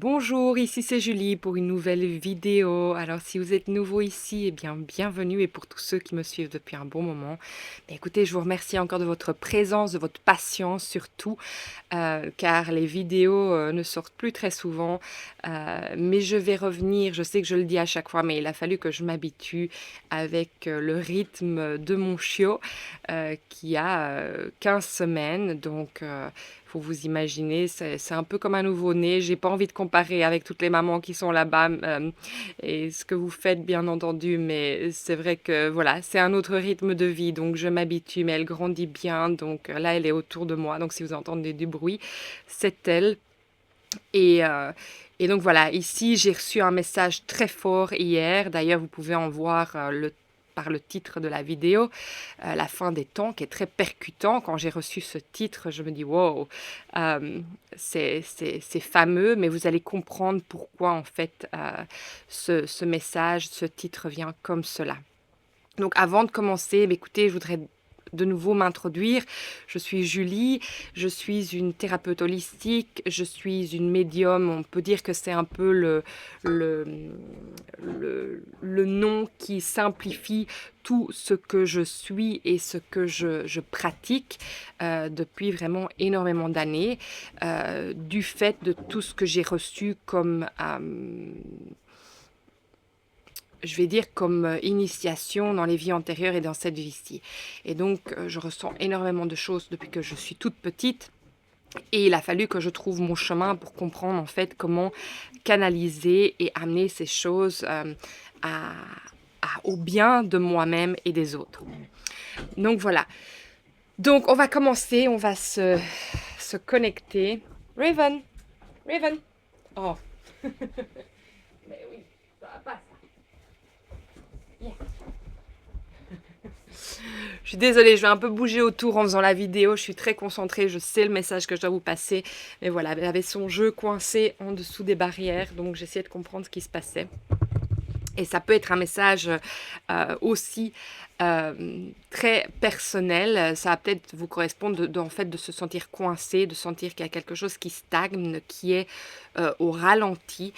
Bonjour, ici c'est Julie pour une nouvelle vidéo. Alors si vous êtes nouveau ici, eh bien bienvenue, et pour tous ceux qui me suivent depuis un bon moment, écoutez, je vous remercie encore de votre présence, de votre patience surtout, car les vidéos ne sortent plus très souvent, mais je vais revenir. Je sais que je le dis à chaque fois, mais il a fallu que je m'habitue avec le rythme de mon chiot qui a 15 semaines, donc faut vous imaginer, c'est un peu comme un nouveau-né. J'ai pas envie de comparer avec toutes les mamans qui sont là-bas et ce que vous faites, bien entendu, mais c'est vrai que voilà, c'est un autre rythme de vie, donc je m'habitue, mais elle grandit bien, donc là, elle est autour de moi, donc si vous entendez du bruit, c'est elle. Et, euh, et donc voilà, ici j'ai reçu un message très fort hier. D'ailleurs, vous pouvez en voir par le titre de la vidéo, La fin des temps, qui est très percutant. Quand j'ai reçu ce titre, je me dis wow, euh, c'est fameux, mais vous allez comprendre pourquoi en fait ce message, ce titre vient comme cela. Donc avant de commencer, écoutez, je voudrais de nouveau m'introduire. Je suis Julie, je suis une thérapeute holistique, je suis une médium. On peut dire que c'est un peu le, le nom qui simplifie tout ce que je suis et ce que je pratique depuis vraiment énormément d'années, du fait de tout ce que j'ai reçu comme je vais dire comme initiation dans les vies antérieures et dans cette vie-ci. Et donc, je ressens énormément de choses depuis que je suis toute petite. Et il a fallu que je trouve mon chemin pour comprendre en fait comment canaliser et amener ces choses à, au bien de moi-même et des autres. Donc voilà. Donc on va commencer, on va se connecter. Raven, Raven. Oh, mais oui, ça va pas. Yeah. Je suis désolée, je vais un peu bouger autour en faisant la vidéo. Je suis très concentrée, je sais le message que je dois vous passer. Mais voilà, elle avait son jeu coincé en dessous des barrières, donc j'essayais de comprendre ce qui se passait. Et ça peut être un message aussi très personnel. Ça va peut-être vous correspondre en fait de se sentir coincé, de sentir qu'il y a quelque chose qui stagne, qui est au ralenti.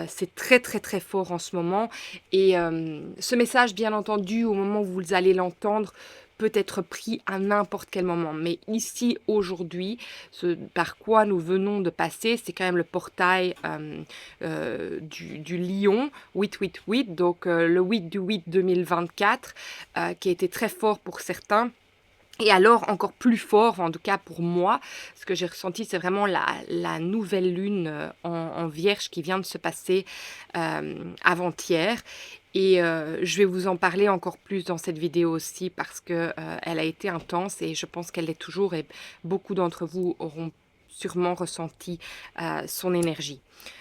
C'est très très très fort en ce moment. Et ce message, bien entendu, au moment où vous allez l'entendre, peut être pris à n'importe quel moment. Mais ici, aujourd'hui, ce par quoi nous venons de passer, c'est quand même le portail du lion 888, donc le 8 du 8 2024, qui a été très fort pour certains. Et alors encore plus fort, en tout cas pour moi, ce que j'ai ressenti, c'est vraiment la nouvelle lune en Vierge qui vient de se passer avant-hier. Et je vais vous en parler encore plus dans cette vidéo aussi parce que elle a été intense et je pense qu'elle l'est toujours, et beaucoup d'entre vous auront sûrement ressenti son énergie.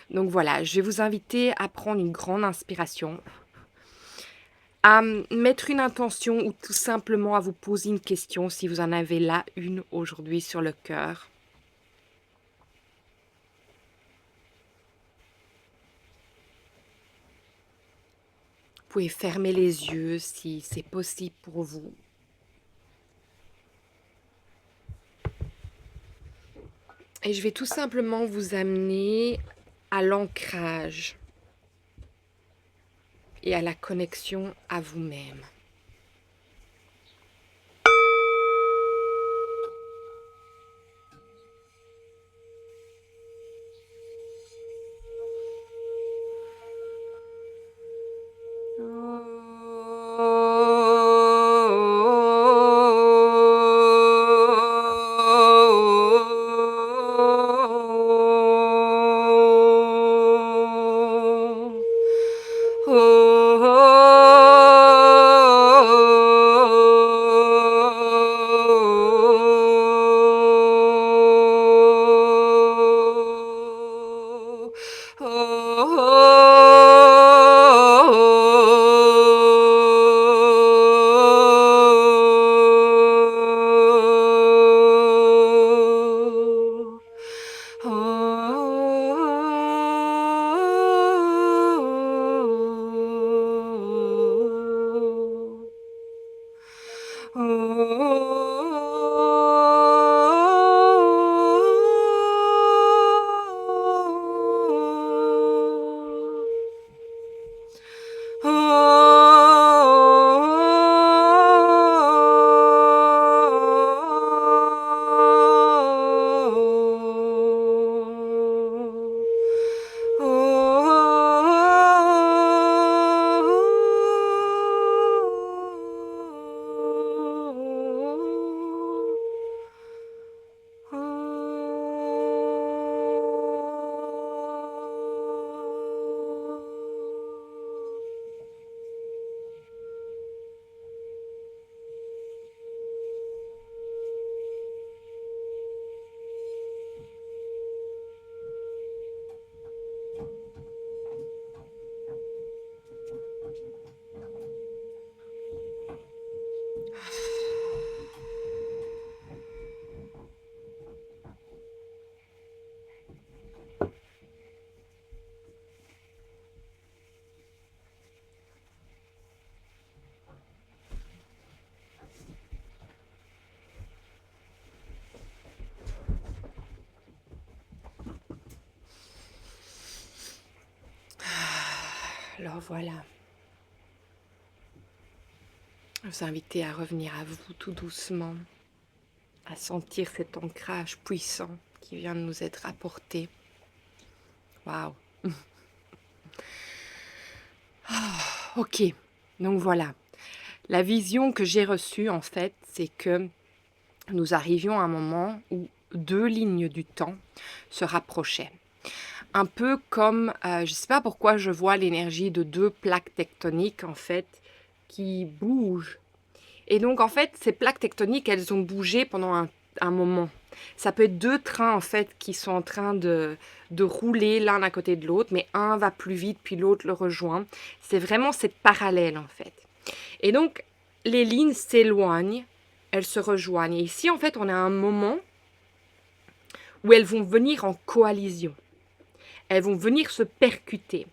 Donc voilà, je vais vous inviter à prendre une grande inspiration, à mettre une intention ou tout simplement à vous poser une question si vous en avez là une aujourd'hui sur le cœur. Vous pouvez fermer les yeux si c'est possible pour vous. Et je vais tout simplement vous amener à l'ancrage et à la connexion à vous-même. Alors voilà, je vous invite à revenir à vous tout doucement, à sentir cet ancrage puissant qui vient de nous être apporté. Waouh! Ok, donc voilà. La vision que j'ai reçue, en fait, c'est que nous arrivions à un moment où deux lignes du temps se rapprochaient. Un peu comme, je ne sais pas pourquoi je vois l'énergie de deux plaques tectoniques, en fait, qui bougent. Et donc, en fait, ces plaques tectoniques, elles ont bougé pendant un moment. Ça peut être deux trains, en fait, qui sont en train de rouler l'un à côté de l'autre, mais un va plus vite, puis l'autre le rejoint. C'est vraiment cette parallèle, en fait. Et donc, les lignes s'éloignent, elles se rejoignent. Et ici, en fait, on a un moment où elles vont venir en coalition. Elles vont venir se percuter.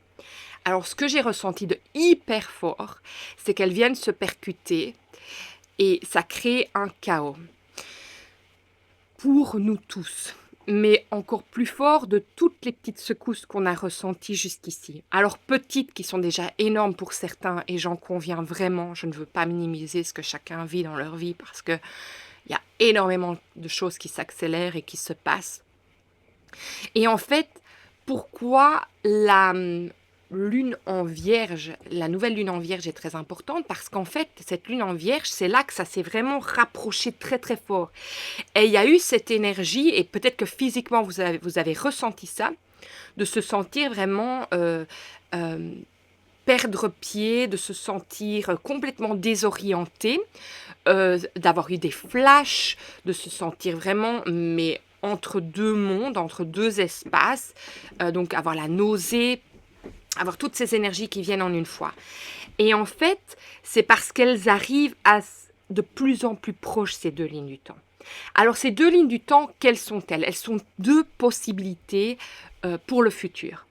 Alors, ce que j'ai ressenti de hyper fort, c'est qu'elles viennent se percuter et ça crée un chaos pour nous tous, mais encore plus fort de toutes les petites secousses qu'on a ressenties jusqu'ici. Alors petites qui sont déjà énormes pour certains, et j'en conviens vraiment, je ne veux pas minimiser ce que chacun vit dans leur vie parce qu'il y a énormément de choses qui s'accélèrent et qui se passent. Et en fait, pourquoi la lune en vierge, la nouvelle lune en vierge est très importante? Parce qu'en fait, cette lune en vierge, c'est là que ça s'est vraiment rapproché très très fort. Et il y a eu cette énergie, et peut-être que physiquement vous avez ressenti ça, de se sentir vraiment euh, perdre pied, de se sentir complètement désorienté, d'avoir eu des flashs, de se sentir vraiment, mais entre deux mondes, entre deux espaces, donc avoir la nausée, avoir toutes ces énergies qui viennent en une fois. Et en fait, c'est parce qu'elles arrivent à de plus en plus proches, ces deux lignes du temps. Alors, ces deux lignes du temps, quelles sont-elles? Elles sont deux possibilités pour le futur.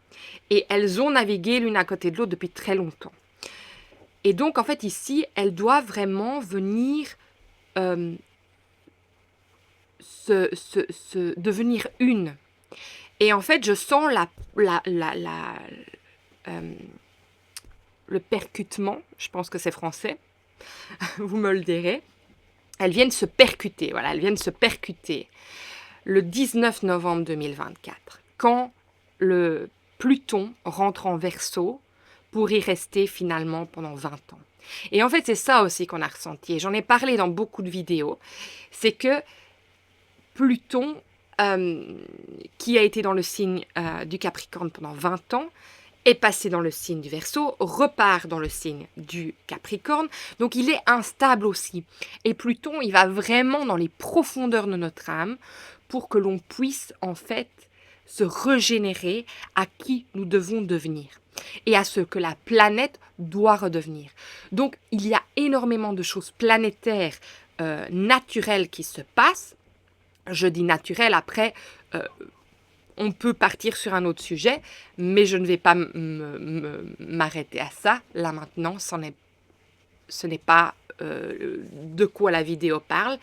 Et elles ont navigué l'une à côté de l'autre depuis très longtemps. Et donc, en fait, ici, elles doivent vraiment venir devenir une. Et en fait, je sens le percutement, je pense que c'est français, vous me le direz. Elles viennent se percuter, voilà, elles viennent se percuter le 19 novembre 2024, quand le Pluton rentre en Verseau pour y rester finalement pendant 20 ans. Et en fait, c'est ça aussi qu'on a ressenti, et j'en ai parlé dans beaucoup de vidéos, c'est que Pluton, qui a été dans le signe du Capricorne pendant 20 ans, est passé dans le signe du Verseau, repart dans le signe du Capricorne, donc il est instable aussi. Et Pluton, il va vraiment dans les profondeurs de notre âme pour que l'on puisse en fait se régénérer à qui nous devons devenir et à ce que la planète doit redevenir. Donc il y a énormément de choses planétaires, naturelles qui se passent. Je dis naturel, après, on peut partir sur un autre sujet, mais je ne vais pas m'arrêter à ça. Là, maintenant, ce n'est pas de quoi la vidéo parle.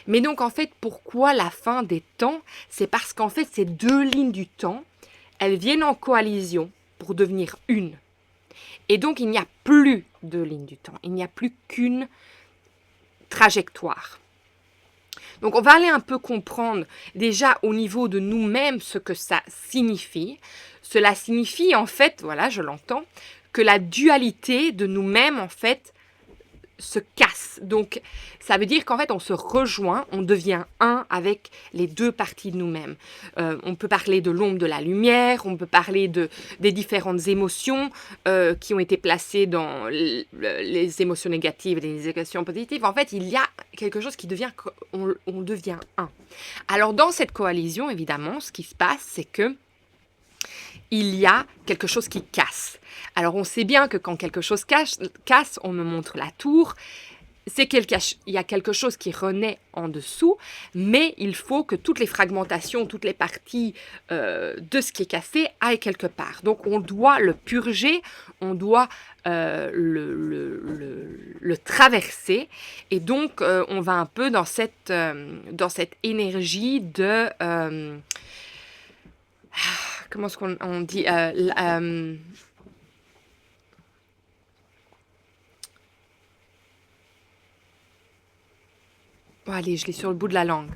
Mais donc, en fait, pourquoi la fin des temps? C'est parce qu'en fait, ces deux lignes du temps, elles viennent en coalition pour devenir une. Et donc, il n'y a plus de lignes du temps. Il n'y a plus qu'une trajectoire. Donc, on va aller un peu comprendre déjà au niveau de nous-mêmes ce que ça signifie. Cela signifie, en fait, voilà, je l'entends, que la dualité de nous-mêmes, en fait, se casse. Donc, ça veut dire qu'en fait, on se rejoint, on devient un avec les deux parties de nous-mêmes. On peut parler de l'ombre, de la lumière, on peut parler des différentes émotions qui ont été placées dans les émotions négatives et les émotions positives. En fait, il y a quelque chose qui devient, on devient un. Alors, dans cette coalition, évidemment, ce qui se passe, c'est que il y a quelque chose qui casse. Alors on sait bien que quand quelque chose casse, on me montre la tour, c'est qu'il y a quelque chose qui renaît en dessous, mais il faut que toutes les fragmentations, toutes les parties de ce qui est cassé aillent quelque part. Donc on doit le purger, on doit le traverser, et donc on va un peu dans cette énergie de... comment est-ce qu'on dit Oh, allez, je l'ai sur le bout de la langue.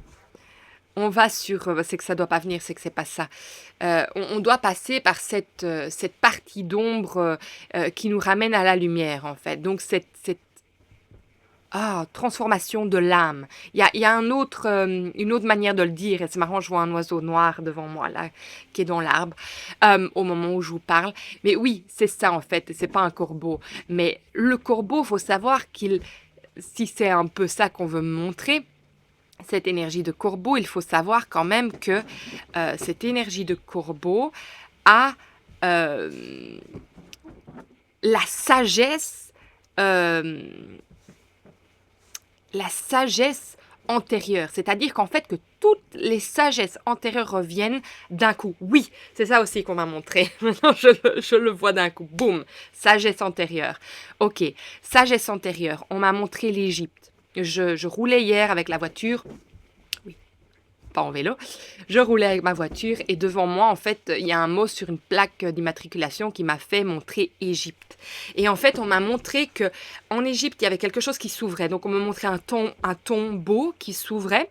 On va sur, c'est que ça doit pas venir, c'est que c'est pas ça. On doit passer par cette partie d'ombre qui nous ramène à la lumière, en fait. Donc, transformation de l'âme. Il y a une autre manière de le dire, et c'est marrant, je vois un oiseau noir devant moi, là, qui est dans l'arbre, au moment où je vous parle. Mais oui, c'est ça, en fait, c'est pas un corbeau. Mais le corbeau, faut savoir si c'est un peu ça qu'on veut montrer, cette énergie de corbeau, il faut savoir quand même que cette énergie de corbeau a euh, la sagesse, euh, la sagesse antérieure. C'est-à-dire qu'en fait, que toutes les sagesses antérieures reviennent d'un coup. Oui, c'est ça aussi qu'on m'a montré. Maintenant, je le vois d'un coup. Boum, sagesse antérieure. Ok, sagesse antérieure. On m'a montré l'Égypte. Je roulais hier avec la voiture. Pas en vélo, je roulais avec ma voiture et devant moi, en fait, il y a un mot sur une plaque d'immatriculation qui m'a fait montrer Égypte. Et en fait, on m'a montré que en Égypte, il y avait quelque chose qui s'ouvrait. Donc, on me montrait un tombeau qui s'ouvrait.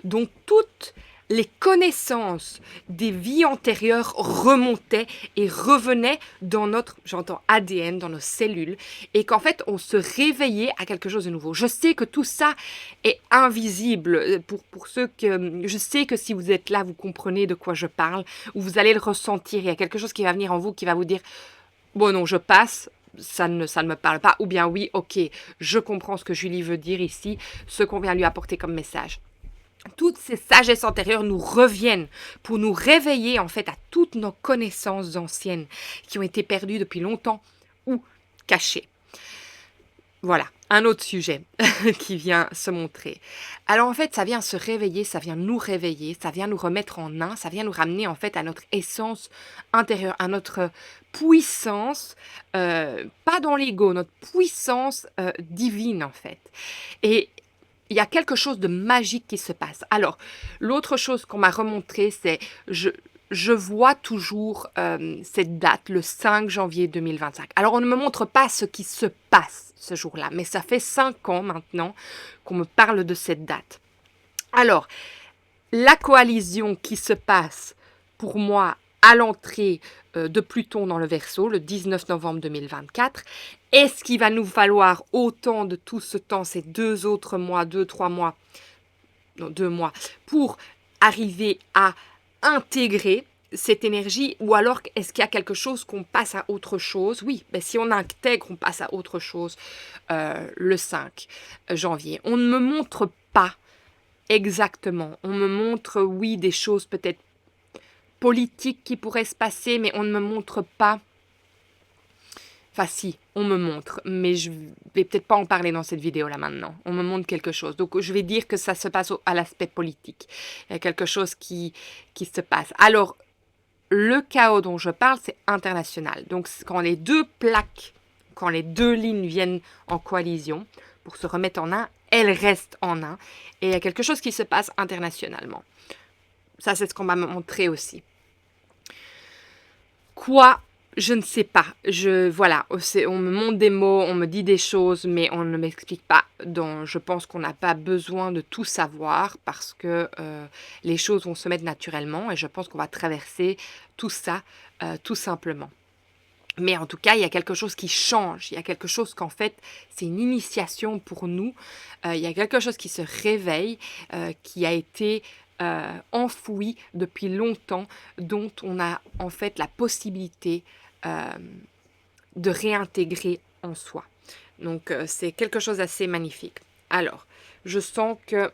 Donc, toutes les connaissances des vies antérieures remontaient et revenaient dans notre, j'entends ADN, dans nos cellules, et qu'en fait, on se réveillait à quelque chose de nouveau. Je sais que tout ça est invisible pour ceux que... Je sais que si vous êtes là, vous comprenez de quoi je parle, ou vous allez le ressentir. Il y a quelque chose qui va venir en vous qui va vous dire « Bon, non, je passe ». Ça ne me parle pas, ou bien oui, ok, je comprends ce que Julie veut dire ici, ce qu'on vient lui apporter comme message. Toutes ces sagesses antérieures nous reviennent pour nous réveiller en fait à toutes nos connaissances anciennes qui ont été perdues depuis longtemps ou cachées. Voilà, un autre sujet qui vient se montrer. Alors en fait, ça vient se réveiller, ça vient nous réveiller, ça vient nous remettre en un, ça vient nous ramener en fait à notre essence intérieure, à notre puissance, pas dans l'ego, notre puissance divine en fait. Et il y a quelque chose de magique qui se passe. Alors, l'autre chose qu'on m'a remontré, c'est je vois toujours cette date, le 5 janvier 2025. Alors, on ne me montre pas ce qui se passe ce jour-là, mais ça fait 5 ans maintenant qu'on me parle de cette date. Alors, la coalition qui se passe pour moi à l'entrée de Pluton dans le Verseau, le 19 novembre 2024. Est-ce qu'il va nous falloir autant de tout ce temps, ces 2 autres mois, 2-3 mois, non 2 mois, pour arriver à intégrer cette énergie, ou alors est-ce qu'il y a quelque chose qu'on passe à autre chose? Oui, ben si on intègre, on passe à autre chose le 5 janvier. On ne me montre pas exactement. On me montre, oui, des choses peut-être politiques qui pourraient se passer, mais on ne me montre pas. Enfin si, on me montre, mais je vais peut-être pas en parler dans cette vidéo-là maintenant. On me montre quelque chose. Donc je vais dire que ça se passe à l'aspect politique. Il y a quelque chose qui se passe. Alors, le chaos dont je parle, c'est international. Donc quand les 2 plaques, quand les 2 lignes viennent en coalition pour se remettre en un, elles restent en un. Et il y a quelque chose qui se passe internationalement. Ça, c'est ce qu'on m'a montré aussi. Quoi? Je ne sais pas. Voilà, on me montre des mots, on me dit des choses, mais on ne m'explique pas. Donc, je pense qu'on n'a pas besoin de tout savoir parce que les choses vont se mettre naturellement et je pense qu'on va traverser tout ça tout simplement. Mais en tout cas, il y a quelque chose qui change. Il y a quelque chose qu'en fait, c'est une initiation pour nous. Il y a quelque chose qui se réveille, qui a été enfoui depuis longtemps, dont on a en fait la possibilité de réintégrer en soi. Donc, c'est quelque chose d'assez magnifique. Alors, je sens que...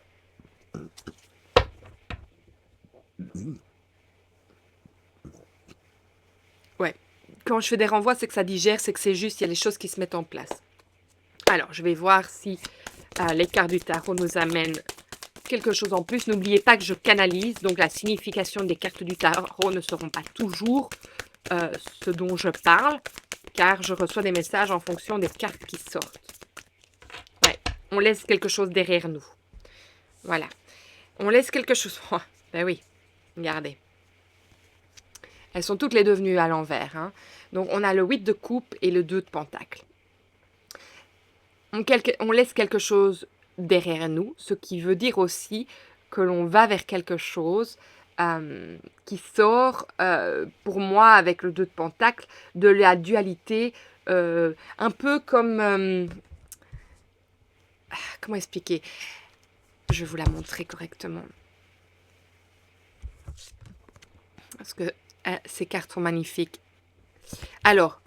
Ouais. Quand je fais des renvois, c'est que ça digère, c'est que c'est juste, il y a les choses qui se mettent en place. Alors, je vais voir si les cartes du tarot nous amènent quelque chose en plus. N'oubliez pas que je canalise, donc la signification des cartes du tarot ne seront pas toujours ce dont je parle, car je reçois des messages en fonction des cartes qui sortent. Ouais, on laisse quelque chose derrière nous. Voilà. On laisse quelque chose... Oh, ben oui, regardez. Elles sont toutes les deux venues à l'envers. Hein. Donc, on a le 8 de coupe et le 2 de pentacle. On laisse quelque chose derrière nous, ce qui veut dire aussi que l'on va vers quelque chose qui sort, pour moi, avec le 2 de Pentacle, de la dualité, un peu comme... comment expliquer? Je vais vous la montrer correctement. Parce que ces cartes sont magnifiques. Alors,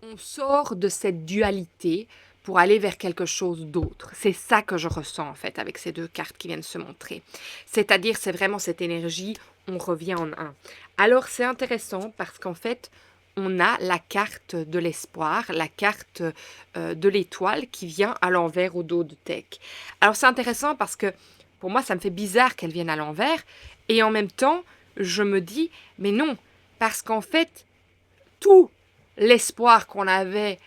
on sort de cette dualité pour aller vers quelque chose d'autre. C'est ça que je ressens en fait avec ces 2 cartes qui viennent se montrer. C'est-à-dire, c'est vraiment cette énergie, on revient en un. Alors, c'est intéressant parce qu'en fait, on a la carte de l'espoir, la carte de l'étoile qui vient à l'envers au dos de Tech. Alors, c'est intéressant parce que pour moi, ça me fait bizarre qu'elle vienne à l'envers. Et en même temps, je me dis, mais non, parce qu'en fait, tout l'espoir qu'on avait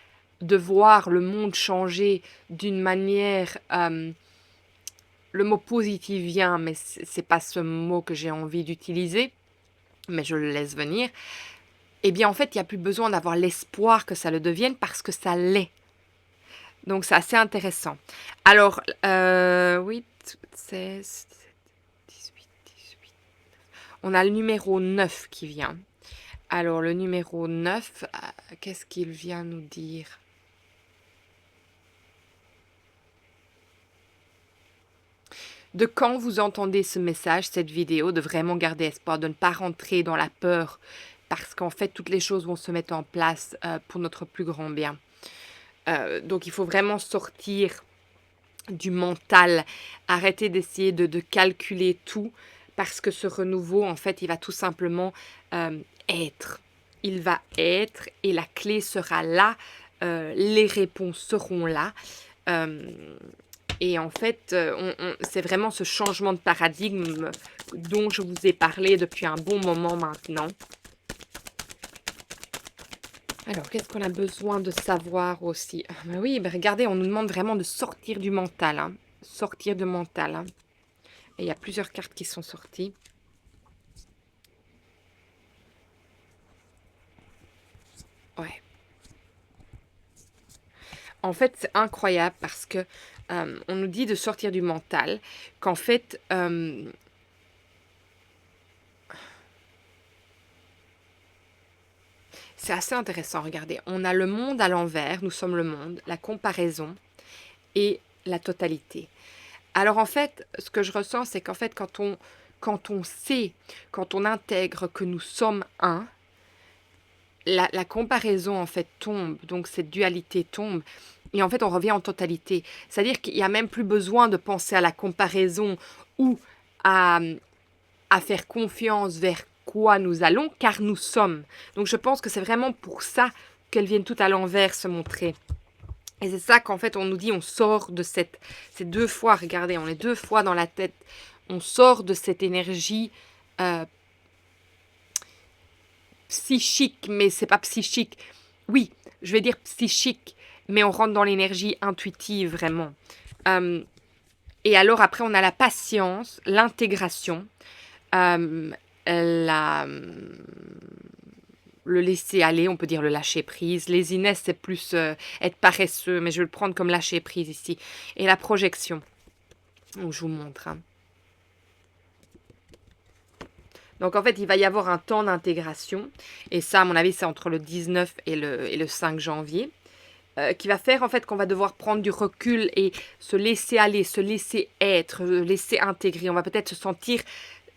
de voir le monde changer d'une manière, le mot positif vient, mais c'est pas ce mot que j'ai envie d'utiliser, mais je le laisse venir. Eh bien, en fait, il n'y a plus besoin d'avoir l'espoir que ça le devienne parce que ça l'est. Donc, c'est assez intéressant. Alors, 8, 16, 17, 18, 18. On a le numéro 9 qui vient. Alors, le numéro 9, qu'est-ce qu'il vient nous dire? De quand vous entendez ce message, cette vidéo, de vraiment garder espoir, de ne pas rentrer dans la peur, parce qu'en fait, toutes les choses vont se mettre en place pour notre plus grand bien. Donc, il faut vraiment sortir du mental, arrêter d'essayer de calculer tout, parce que ce renouveau, en fait, il va tout simplement être. Il va être et la clé sera là, les réponses seront là. Et en fait, c'est vraiment ce changement de paradigme dont je vous ai parlé depuis un bon moment maintenant. Alors, qu'est-ce qu'on a besoin de savoir aussi? Ben oui, ben regardez, on nous demande vraiment de sortir du mental. Hein. Sortir du mental. Hein. Et il y a plusieurs cartes qui sont sorties. Ouais. En fait, c'est incroyable parce que on nous dit de sortir du mental, qu'en fait, c'est assez intéressant. Regardez, on a le monde à l'envers, nous sommes le monde, la comparaison et la totalité. Alors en fait, ce que je ressens, c'est qu'en fait, quand on sait, quand on intègre que nous sommes un, la comparaison en fait tombe, donc cette dualité tombe, et en fait on revient en totalité. C'est-à-dire qu'il n'y a même plus besoin de penser à la comparaison ou à, à faire confiance vers quoi nous allons, car nous sommes. Donc je pense que c'est vraiment pour ça qu'elles viennent tout à l'envers se montrer. Et c'est ça qu'en fait on nous dit, on sort de ces 2 fois, regardez, on est 2 fois dans la tête, on sort de cette énergie psychique, mais c'est pas psychique. Oui, je vais dire psychique, mais on rentre dans l'énergie intuitive vraiment. Et alors après, on a la patience, l'intégration, le laisser aller, on peut dire le lâcher prise. Les Inès, c'est plus être paresseux, mais je vais le prendre comme lâcher prise ici. Et la projection. Donc je vous montre. Hein. Donc en fait, il va y avoir un temps d'intégration. Et ça, à mon avis, c'est entre le 19 et le 5 janvier. Qui va faire en fait qu'on va devoir prendre du recul et se laisser aller, se laisser être, laisser intégrer. On va peut-être se sentir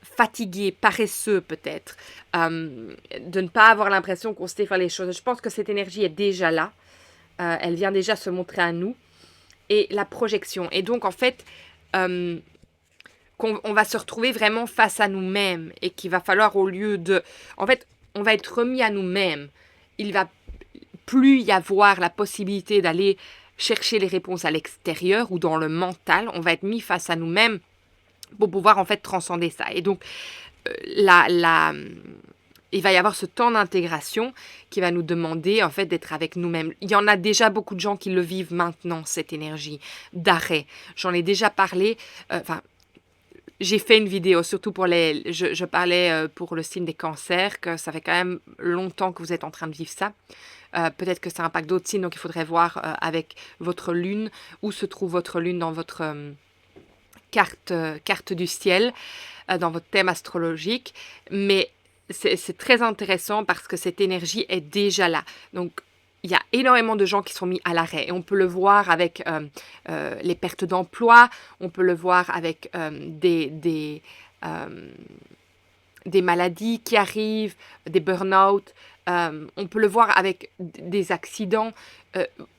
fatigué, paresseux peut-être. De ne pas avoir l'impression qu'on sait faire les choses. Je pense que cette énergie est déjà là. Elle vient déjà se montrer à nous. Et la projection. Et donc en fait... qu'on va se retrouver vraiment face à nous-mêmes et qu'il va falloir au lieu de... En fait, on va être remis à nous-mêmes. Il va plus y avoir la possibilité d'aller chercher les réponses à l'extérieur ou dans le mental. On va être mis face à nous-mêmes pour pouvoir en fait transcender ça. Et donc, il va y avoir ce temps d'intégration qui va nous demander en fait d'être avec nous-mêmes. Il y en a déjà beaucoup de gens qui le vivent maintenant, cette énergie d'arrêt. J'en ai déjà parlé. j'ai fait une vidéo, surtout pour je parlais pour le signe des cancers, que ça fait quand même longtemps que vous êtes en train de vivre ça. Peut-être que ça impacte d'autres signes, donc il faudrait voir avec votre lune, où se trouve votre lune dans votre carte du ciel, dans votre thème astrologique. Mais c'est très intéressant parce que cette énergie est déjà là. Donc, il y a énormément de gens qui sont mis à l'arrêt. Et on peut le voir avec les pertes d'emploi, on peut le voir avec des maladies qui arrivent, des burn-out. On peut le voir avec des accidents.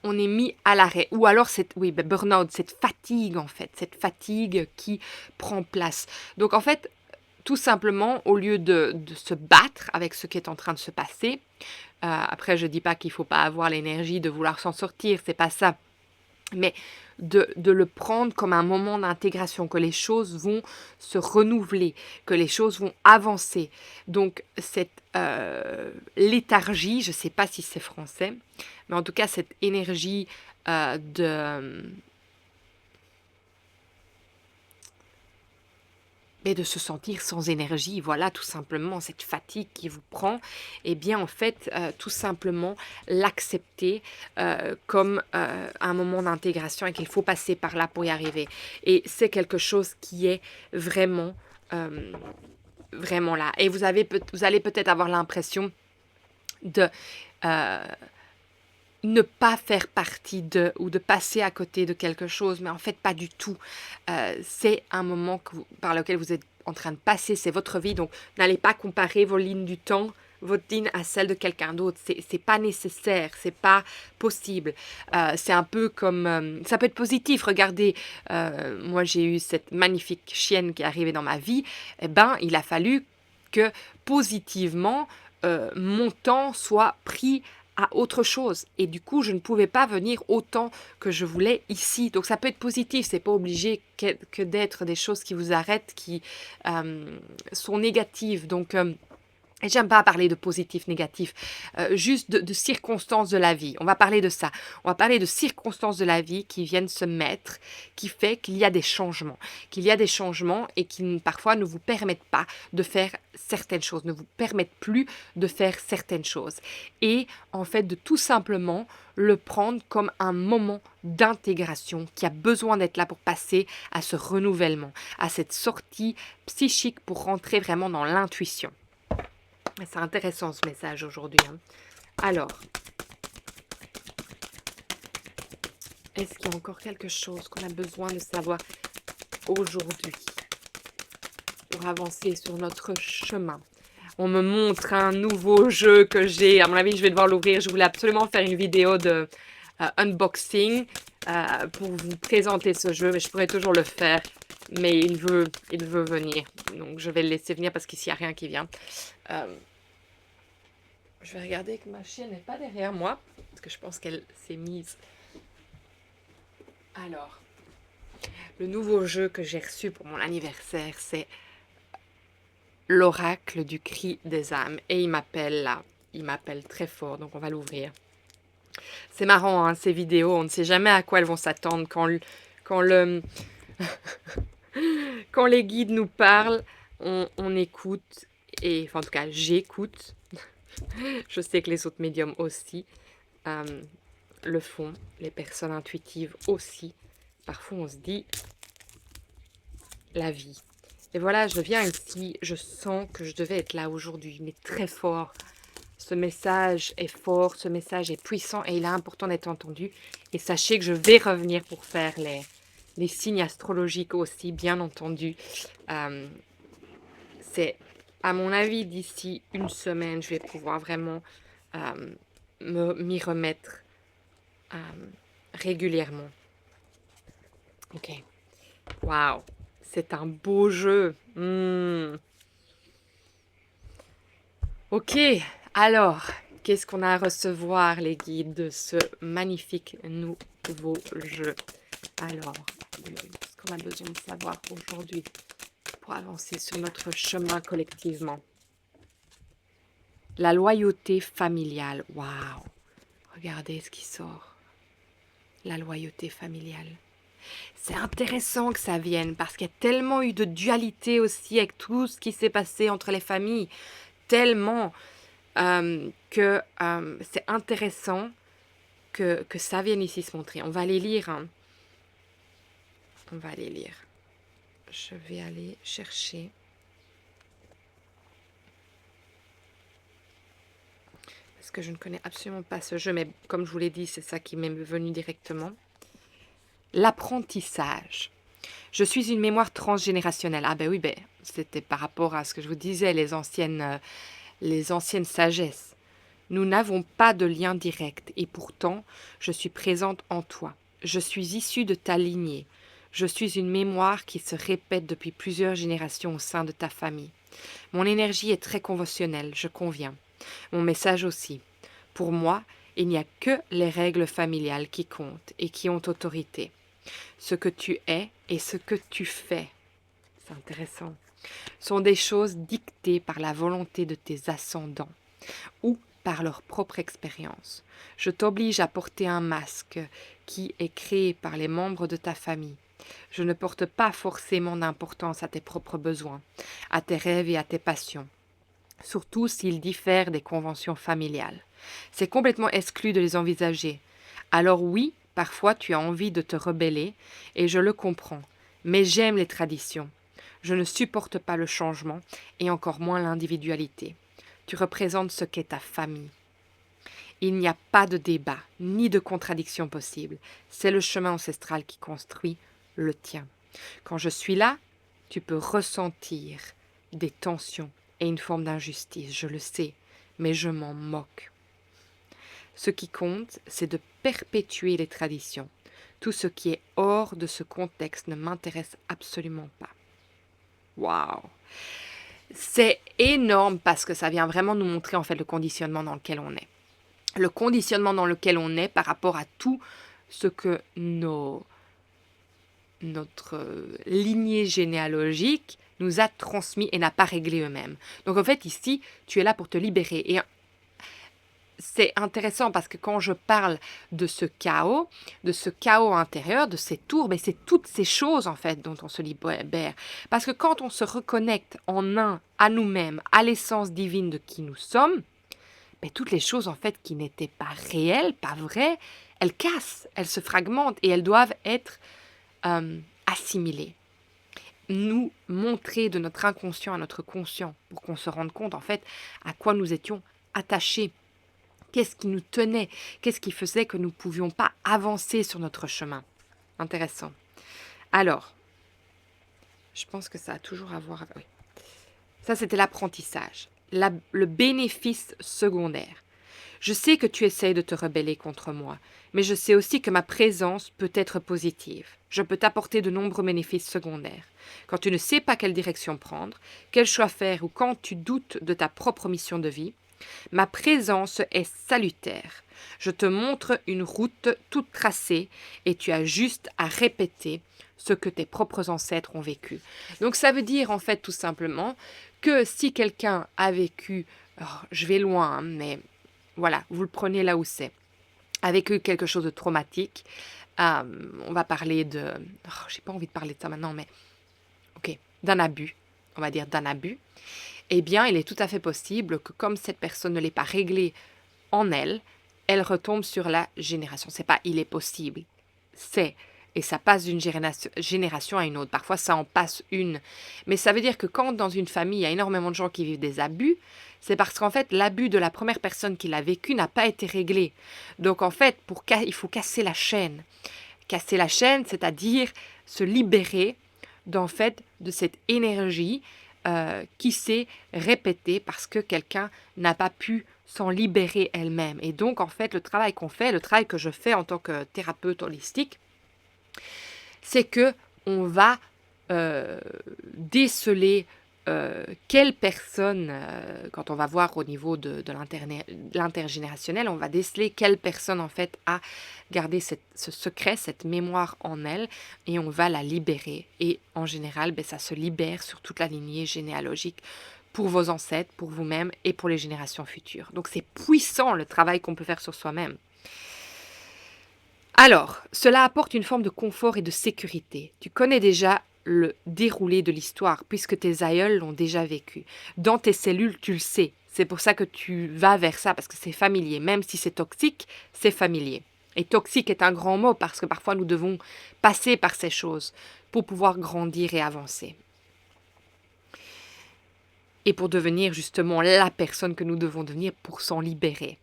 On est mis à l'arrêt. Ou alors, burn-out, cette fatigue en fait, cette fatigue qui prend place. Donc en fait, tout simplement, au lieu de se battre avec ce qui est en train de se passer, après je dis pas qu'il faut pas avoir l'énergie de vouloir s'en sortir, c'est pas ça. Mais de le prendre comme un moment d'intégration, que les choses vont se renouveler, que les choses vont avancer. Donc cette léthargie, je ne sais pas si c'est français, mais en tout cas cette énergie de se sentir sans énergie, voilà, tout simplement, cette fatigue qui vous prend, eh bien, en fait, tout simplement, l'accepter comme un moment d'intégration et qu'il faut passer par là pour y arriver. Et c'est quelque chose qui est vraiment, euh, vraiment là. Et vous allez peut-être avoir l'impression de ne pas faire partie de ou de passer à côté de quelque chose, mais en fait pas du tout. C'est un moment par lequel vous êtes en train de passer, c'est votre vie, donc n'allez pas comparer vos lignes du temps, votre ligne à celle de quelqu'un d'autre. C'est pas nécessaire, c'est pas possible. C'est un peu comme ça peut être positif. Regardez, moi j'ai eu cette magnifique chienne qui est arrivée dans ma vie. Eh ben, il a fallu que positivement mon temps soit pris à autre chose. Et du coup, je ne pouvais pas venir autant que je voulais ici. Donc ça peut être positif, c'est pas obligé que d'être des choses qui vous arrêtent, qui sont négatives. Donc et j'aime pas parler de positif, négatif, juste de circonstances de la vie. On va parler de ça. On va parler de circonstances de la vie qui viennent se mettre, qui fait qu'il y a des changements. Qu'il y a des changements et qui parfois ne vous permettent pas de faire certaines choses, ne vous permettent plus de faire certaines choses. Et en fait, de tout simplement le prendre comme un moment d'intégration qui a besoin d'être là pour passer à ce renouvellement, à cette sortie psychique pour rentrer vraiment dans l'intuition. C'est intéressant ce message aujourd'hui. Hein. Alors, est-ce qu'il y a encore quelque chose qu'on a besoin de savoir aujourd'hui pour avancer sur notre chemin? On me montre un nouveau jeu que j'ai. À mon avis, je vais devoir l'ouvrir. Je voulais absolument faire une vidéo de unboxing pour vous présenter ce jeu, mais je pourrais toujours le faire. Mais il veut venir. Donc, je vais le laisser venir parce qu'ici, il n'y a rien qui vient. Je vais regarder que ma chienne n'est pas derrière moi, parce que je pense qu'elle s'est mise. Alors, le nouveau jeu que j'ai reçu pour mon anniversaire, c'est l'oracle du cri des âmes. Et il m'appelle là, il m'appelle très fort, donc on va l'ouvrir. C'est marrant, hein, ces vidéos, on ne sait jamais à quoi elles vont s'attendre quand les guides nous parlent, on écoute, et enfin, en tout cas, j'écoute. Je sais que les autres médiums aussi le font, les personnes intuitives aussi. Parfois, on se dit la vie. Et voilà, je viens ici, je sens que je devais être là aujourd'hui, mais très fort. Ce message est fort, ce message est puissant et il est important d'être entendu. Et sachez que je vais revenir pour faire les signes astrologiques aussi, bien entendu. C'est, à mon avis, d'ici une semaine, je vais pouvoir vraiment m'y remettre régulièrement. Ok. Waouh. C'est un beau jeu. Ok. Alors, qu'est-ce qu'on a à recevoir, les guides, de ce magnifique nouveau jeu? Alors, ce qu'on a besoin de savoir aujourd'hui pour avancer sur notre chemin collectivement. La loyauté familiale. Waouh. Regardez ce qui sort. La loyauté familiale. C'est intéressant que ça vienne parce qu'il y a tellement eu de dualité aussi avec tout ce qui s'est passé entre les familles. Tellement que c'est intéressant que ça vienne ici se montrer. On va aller lire, hein. On va aller lire. Je vais aller chercher. Parce que je ne connais absolument pas ce jeu, mais comme je vous l'ai dit, c'est ça qui m'est venu directement. L'apprentissage. Je suis une mémoire transgénérationnelle. Ah ben oui, ben, c'était par rapport à ce que je vous disais, les anciennes sagesses. Nous n'avons pas de lien direct, et pourtant, je suis présente en toi. Je suis issue de ta lignée. Je suis une mémoire qui se répète depuis plusieurs générations au sein de ta famille. Mon énergie est très conventionnelle, je conviens. Mon message aussi. Pour moi, il n'y a que les règles familiales qui comptent et qui ont autorité. Ce que tu es et ce que tu fais, c'est intéressant, sont des choses dictées par la volonté de tes ascendants ou par leur propre expérience. Je t'oblige à porter un masque qui est créé par les membres de ta famille. Je ne porte pas forcément d'importance à tes propres besoins, à tes rêves et à tes passions, surtout s'ils diffèrent des conventions familiales. C'est complètement exclu de les envisager. Alors oui, parfois tu as envie de te rebeller, et je le comprends, mais j'aime les traditions. Je ne supporte pas le changement, et encore moins l'individualité. Tu représentes ce qu'est ta famille. Il n'y a pas de débat, ni de contradiction possible. C'est le chemin ancestral qui construit le tien. Quand je suis là, tu peux ressentir des tensions et une forme d'injustice, je le sais, mais je m'en moque. Ce qui compte, c'est de perpétuer les traditions. Tout ce qui est hors de ce contexte ne m'intéresse absolument pas. Waouh! C'est énorme parce que ça vient vraiment nous montrer en fait le conditionnement dans lequel on est. Le conditionnement dans lequel on est par rapport à tout ce que notre lignée généalogique nous a transmis et n'a pas réglé eux-mêmes. Donc en fait ici, tu es là pour te libérer. Et c'est intéressant parce que quand je parle de ce chaos intérieur, de ces tours, c'est toutes ces choses en fait dont on se libère. Parce que quand on se reconnecte en un à nous-mêmes, à l'essence divine de qui nous sommes, toutes les choses en fait qui n'étaient pas réelles, pas vraies, elles cassent, elles se fragmentent et elles doivent être assimilées. Nous montrer de notre inconscient à notre conscient pour qu'on se rende compte en fait à quoi nous étions attachés. Qu'est-ce qui nous tenait? Qu'est-ce qui faisait que nous ne pouvions pas avancer sur notre chemin? Intéressant. Alors, je pense que ça a toujours à voir avec... Oui. Ça, c'était l'apprentissage. Le bénéfice secondaire. Je sais que tu essayes de te rebeller contre moi, mais je sais aussi que ma présence peut être positive. Je peux t'apporter de nombreux bénéfices secondaires. Quand tu ne sais pas quelle direction prendre, quel choix faire ou quand tu doutes de ta propre mission de vie, ma présence est salutaire. Je te montre une route toute tracée et tu as juste à répéter ce que tes propres ancêtres ont vécu. Donc ça veut dire en fait tout simplement que si quelqu'un a vécu, je vais loin, hein, mais voilà, vous le prenez là où c'est, a vécu quelque chose de traumatique, on va parler de... j'ai pas envie de parler de ça maintenant, mais ok, d'un abus, on va dire d'un abus, eh bien, il est tout à fait possible que comme cette personne ne l'est pas réglée en elle, elle retombe sur la génération. C'est pas il est possible, c'est, et ça passe d'une génération à une autre. Parfois, ça en passe une. Mais ça veut dire que quand dans une famille, il y a énormément de gens qui vivent des abus, c'est parce qu'en fait, l'abus de la première personne qui l'a vécu n'a pas été réglé. Donc en fait, il faut casser la chaîne. Casser la chaîne, c'est-à-dire se libérer de cette énergie qui s'est répétée parce que quelqu'un n'a pas pu s'en libérer elle-même. Et donc, en fait, le travail qu'on fait, le travail que je fais en tant que thérapeute holistique, c'est que on va déceler quelle personne, quand on va voir au niveau de l'intergénérationnel, on va déceler quelle personne en fait a gardé ce secret, cette mémoire en elle, et on va la libérer. Et en général, ça se libère sur toute la lignée généalogique pour vos ancêtres, pour vous-même et pour les générations futures. Donc c'est puissant le travail qu'on peut faire sur soi-même. Alors, cela apporte une forme de confort et de sécurité. Tu connais déjà le déroulé de l'histoire puisque tes aïeuls l'ont déjà vécu. Dans tes cellules, tu le sais. C'est pour ça que tu vas vers ça parce que c'est familier. Même si c'est toxique, c'est familier. Et toxique est un grand mot parce que parfois nous devons passer par ces choses pour pouvoir grandir et avancer. Et pour devenir justement la personne que nous devons devenir pour s'en libérer.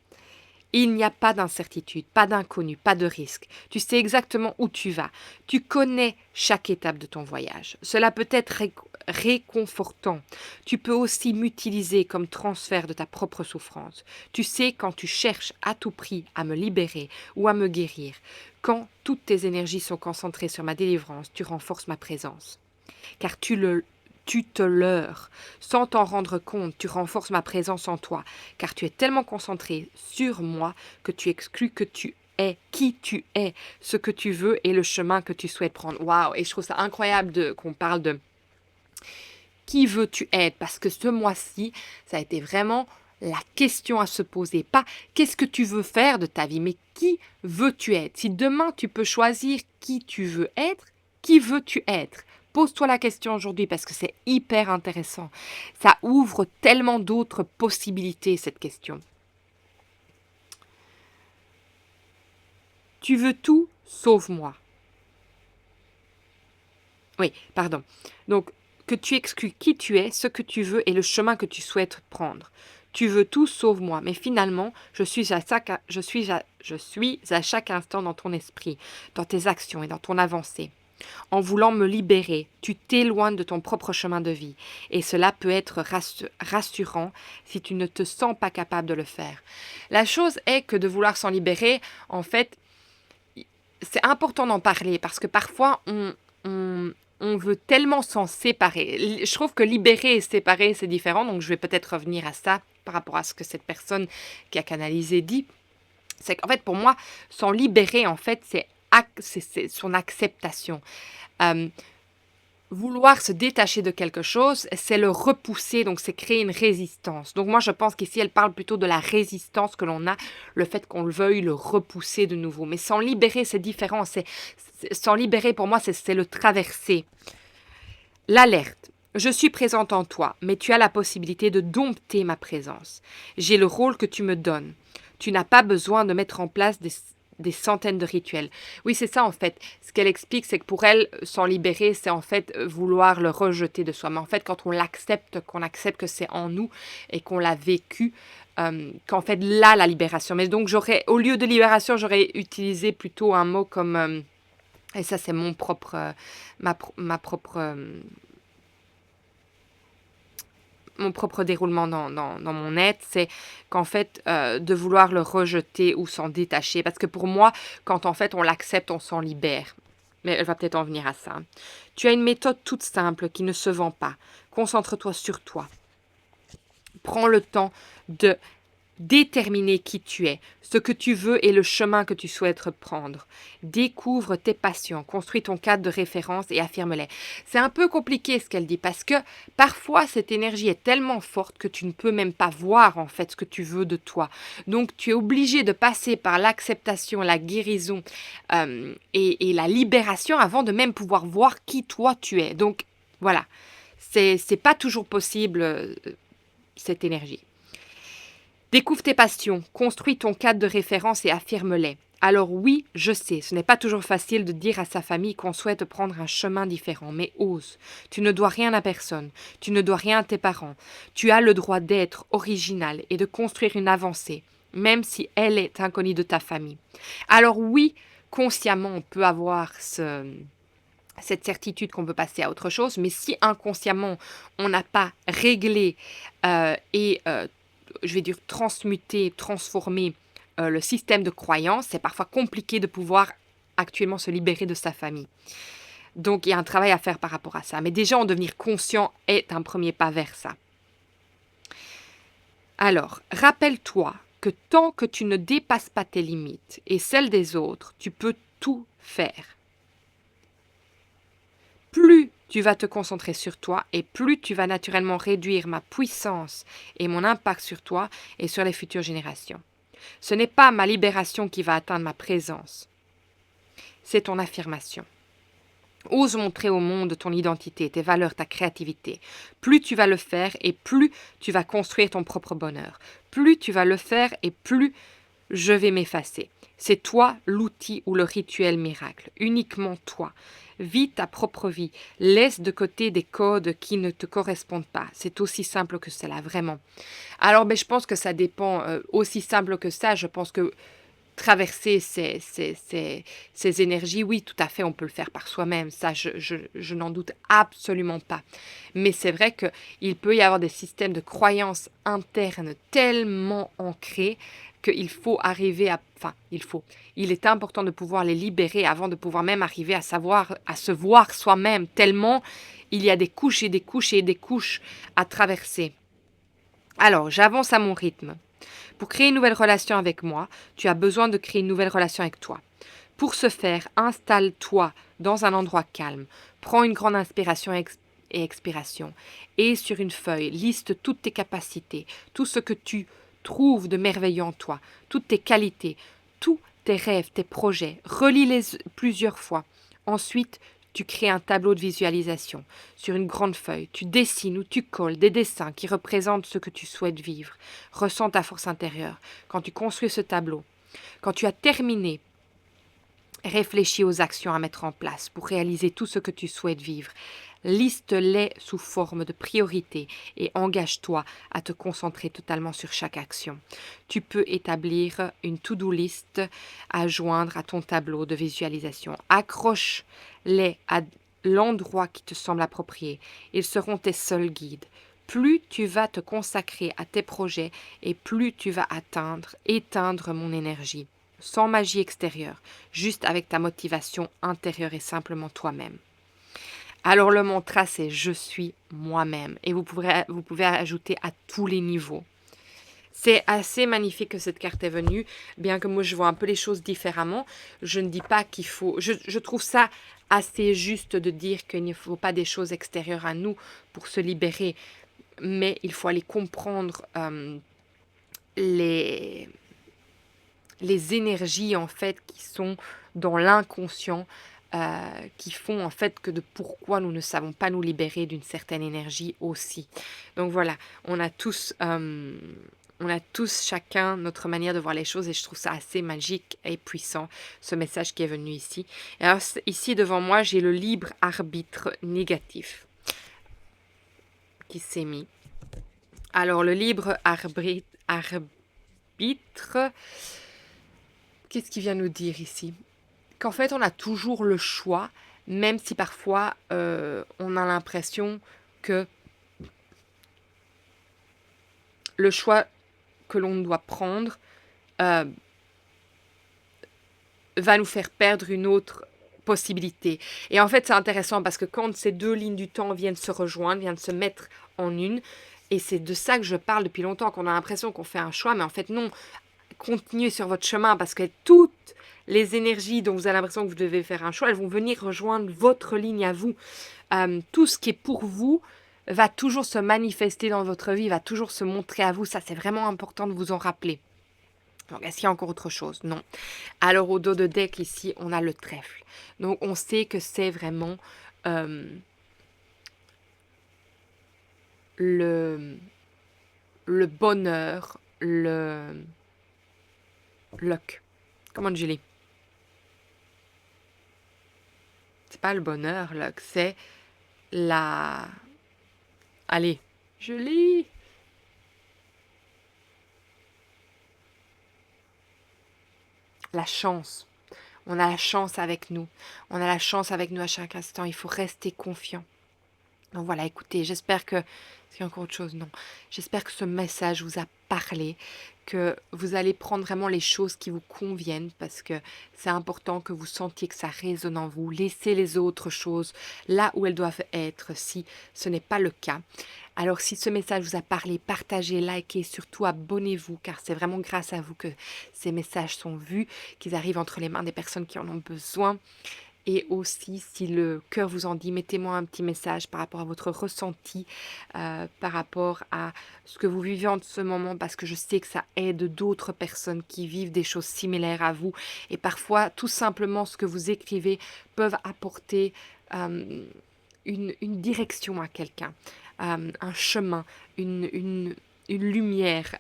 Il n'y a pas d'incertitude, pas d'inconnu, pas de risque. Tu sais exactement où tu vas. Tu connais chaque étape de ton voyage. Cela peut être réconfortant. Tu peux aussi m'utiliser comme transfert de ta propre souffrance. Tu sais quand tu cherches à tout prix à me libérer ou à me guérir, quand toutes tes énergies sont concentrées sur ma délivrance, tu renforces ma présence. Car tu te leurres. Sans t'en rendre compte, tu renforces ma présence en toi, car tu es tellement concentré sur moi que tu exclus que tu es, qui tu es, ce que tu veux et le chemin que tu souhaites prendre. Waouh! Et je trouve ça incroyable qu'on parle de qui veux-tu être, parce que ce mois-ci, ça a été vraiment la question à se poser. Pas qu'est-ce que tu veux faire de ta vie, mais qui veux-tu être? Si demain tu peux choisir qui tu veux être, qui veux-tu être? Pose-toi la question aujourd'hui parce que c'est hyper intéressant. Ça ouvre tellement d'autres possibilités, cette question. Tu veux tout, sauf moi. Oui, pardon. Donc, que tu exclues qui tu es, ce que tu veux et le chemin que tu souhaites prendre. Tu veux tout sauf moi, mais finalement, je suis à chaque instant dans ton esprit, dans tes actions et dans ton avancée. En voulant me libérer, tu t'éloignes de ton propre chemin de vie. Et cela peut être rassurant si tu ne te sens pas capable de le faire. La chose est que de vouloir s'en libérer, en fait, c'est important d'en parler parce que parfois, on veut tellement s'en séparer. Je trouve que libérer et séparer, c'est différent. Donc, je vais peut-être revenir à ça par rapport à ce que cette personne qui a canalisé dit. C'est qu'en fait, pour moi, s'en libérer, en fait, c'est son acceptation. Vouloir se détacher de quelque chose, c'est le repousser, donc c'est créer une résistance. Donc moi, je pense qu'ici, elle parle plutôt de la résistance que l'on a, le fait qu'on le veuille le repousser de nouveau. Mais s'en libérer, c'est différent. S'en libérer, pour moi, c'est le traverser. L'alerte. Je suis présente en toi, mais tu as la possibilité de dompter ma présence. J'ai le rôle que tu me donnes. Tu n'as pas besoin de mettre en place des centaines de rituels. Oui, c'est ça en fait. Ce qu'elle explique, c'est que pour elle, s'en libérer, c'est en fait vouloir le rejeter de soi. Mais en fait, quand on l'accepte, qu'on accepte que c'est en nous et qu'on l'a vécu, qu'en fait là, la libération. Mais donc, au lieu de libération, j'aurais utilisé plutôt un mot comme... et ça, c'est mon propre... mon propre déroulement dans mon être, c'est qu'en fait, de vouloir le rejeter ou s'en détacher. Parce que pour moi, quand en fait on l'accepte, on s'en libère. Mais elle va peut-être en venir à ça. Tu as une méthode toute simple qui ne se vend pas. Concentre-toi sur toi. Prends le temps de déterminer qui tu es, ce que tu veux et le chemin que tu souhaites prendre. Découvre tes passions, construis ton cadre de référence et affirme-les. C'est un peu compliqué ce qu'elle dit parce que parfois cette énergie est tellement forte que tu ne peux même pas voir en fait ce que tu veux de toi. Donc tu es obligé de passer par l'acceptation, la guérison et la libération avant de même pouvoir voir qui toi tu es. Donc voilà, c'est pas toujours possible cette énergie. Découvre tes passions, construis ton cadre de référence et affirme-les. Alors oui, je sais, ce n'est pas toujours facile de dire à sa famille qu'on souhaite prendre un chemin différent, mais ose. Tu ne dois rien à personne, tu ne dois rien à tes parents. Tu as le droit d'être original et de construire une avancée, même si elle est inconnue de ta famille. Alors oui, consciemment, on peut avoir cette certitude qu'on veut passer à autre chose, mais si inconsciemment, on n'a pas réglé je vais dire transmuter, transformer le système de croyance, c'est parfois compliqué de pouvoir actuellement se libérer de sa famille. Donc, il y a un travail à faire par rapport à ça. Mais déjà, en devenir conscient est un premier pas vers ça. Alors, rappelle-toi que tant que tu ne dépasses pas tes limites et celles des autres, tu peux tout faire. Plus tu vas te concentrer sur toi et plus tu vas naturellement réduire ma puissance et mon impact sur toi et sur les futures générations. Ce n'est pas ma libération qui va atteindre ma présence. c'est ton affirmation. Ose montrer au monde ton identité, tes valeurs, ta créativité. Plus tu vas le faire et plus tu vas construire ton propre bonheur. Plus tu vas le faire et plus je vais m'effacer. C'est toi l'outil ou le rituel miracle, uniquement toi. Vis ta propre vie, laisse de côté des codes qui ne te correspondent pas. C'est aussi simple que cela, vraiment. Alors, je pense que ça dépend, aussi simple que ça, je pense que traverser ces énergies, oui, tout à fait, on peut le faire par soi-même, ça, je n'en doute absolument pas. Mais c'est vrai qu'il peut y avoir des systèmes de croyances internes tellement ancrés qu'il faut arriver à... Enfin, il est important de pouvoir les libérer avant de pouvoir même arriver à savoir, à se voir soi-même, tellement il y a des couches et des couches et des couches à traverser. Alors, j'avance à mon rythme. Pour créer une nouvelle relation avec moi, tu as besoin de créer une nouvelle relation avec toi. Pour ce faire, installe-toi dans un endroit calme. Prends une grande inspiration et expiration. Et sur une feuille, liste toutes tes capacités, tout ce que tu trouves de merveilleux en toi, toutes tes qualités, tous tes rêves, tes projets. Relis-les plusieurs fois. Ensuite, tu crées un tableau de visualisation. Sur une grande feuille, tu dessines ou tu colles des dessins qui représentent ce que tu souhaites vivre. Ressens ta force intérieure. Quand tu construis ce tableau, quand tu as terminé, réfléchis aux actions à mettre en place pour réaliser tout ce que tu souhaites vivre. Liste-les sous forme de priorité et engage-toi à te concentrer totalement sur chaque action. Tu peux établir une to-do list à joindre à ton tableau de visualisation. Accroche-les à l'endroit qui te semble approprié. Ils seront tes seuls guides. Plus tu vas te consacrer à tes projets et plus tu vas éteindre mon énergie. Sans magie extérieure, juste avec ta motivation intérieure et simplement toi-même. Alors le mantra, c'est « Je suis moi-même » et vous pouvez ajouter à tous les niveaux. C'est assez magnifique que cette carte est venue, bien que moi je vois un peu les choses différemment. Je ne dis pas qu'il faut... Je trouve ça assez juste de dire qu'il ne faut pas des choses extérieures à nous pour se libérer, mais il faut aller comprendre les énergies en fait qui sont dans l'inconscient, qui font en fait que de pourquoi nous ne savons pas nous libérer d'une certaine énergie aussi. Donc voilà, on a tous chacun notre manière de voir les choses et je trouve ça assez magique et puissant, ce message qui est venu ici. Et alors ici devant moi, j'ai le libre arbitre négatif qui s'est mis. Alors le libre arbitre, qu'est-ce qu'il vient nous dire ici? Qu'en fait, on a toujours le choix, même si parfois on a l'impression que le choix que l'on doit prendre va nous faire perdre une autre possibilité. Et en fait, c'est intéressant parce que quand ces deux lignes du temps viennent se rejoindre, viennent se mettre en une, et c'est de ça que je parle depuis longtemps, qu'on a l'impression qu'on fait un choix, mais en fait non, continuez sur votre chemin parce que toutes les énergies dont vous avez l'impression que vous devez faire un choix, elles vont venir rejoindre votre ligne à vous. Tout ce qui est pour vous va toujours se manifester dans votre vie, va toujours se montrer à vous. Ça, c'est vraiment important de vous en rappeler. Donc, est-ce qu'il y a encore autre chose? Non. Alors, au dos de deck, ici, on a le trèfle. Donc, on sait que c'est vraiment le bonheur, le luck. Comment Julie? C'est pas le bonheur, luck, c'est la... Allez, Julie! La chance. On a la chance avec nous. On a la chance avec nous à chaque instant. Il faut rester confiant. Donc voilà, écoutez, j'espère que... Est-ce qu'il y a encore autre chose? Non. J'espère que ce message vous a parlé, que vous allez prendre vraiment les choses qui vous conviennent parce que c'est important que vous sentiez que ça résonne en vous. Laissez les autres choses là où elles doivent être si ce n'est pas le cas. Alors si ce message vous a parlé, partagez, likez, surtout abonnez-vous car c'est vraiment grâce à vous que ces messages sont vus, qu'ils arrivent entre les mains des personnes qui en ont besoin. Et aussi, si le cœur vous en dit, mettez-moi un petit message par rapport à votre ressenti, par rapport à ce que vous vivez en ce moment, parce que je sais que ça aide d'autres personnes qui vivent des choses similaires à vous. Et parfois, tout simplement, ce que vous écrivez peuvent apporter une direction à quelqu'un, un chemin, une lumière.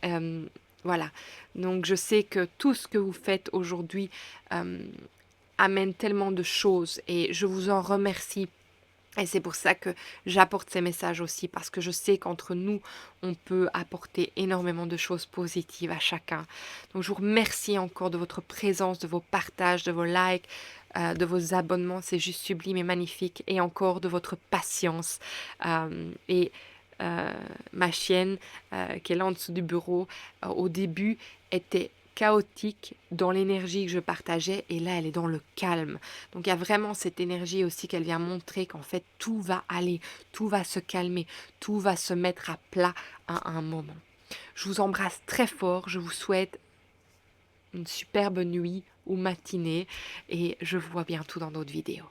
Voilà. Donc, je sais que tout ce que vous faites aujourd'hui amène tellement de choses et je vous en remercie. Et c'est pour ça que j'apporte ces messages aussi, parce que je sais qu'entre nous, on peut apporter énormément de choses positives à chacun. Donc je vous remercie encore de votre présence, de vos partages, de vos likes, de vos abonnements. C'est juste sublime et magnifique. Et encore de votre patience. Et ma chienne, qui est là en dessous du bureau, au début, était chaotique dans l'énergie que je partageais et là elle est dans le calme. Donc il y a vraiment cette énergie aussi qu'elle vient montrer qu'en fait tout va aller, tout va se calmer, tout va se mettre à plat à un moment. Je vous embrasse très fort, je vous souhaite une superbe nuit ou matinée et je vous vois bientôt dans d'autres vidéos.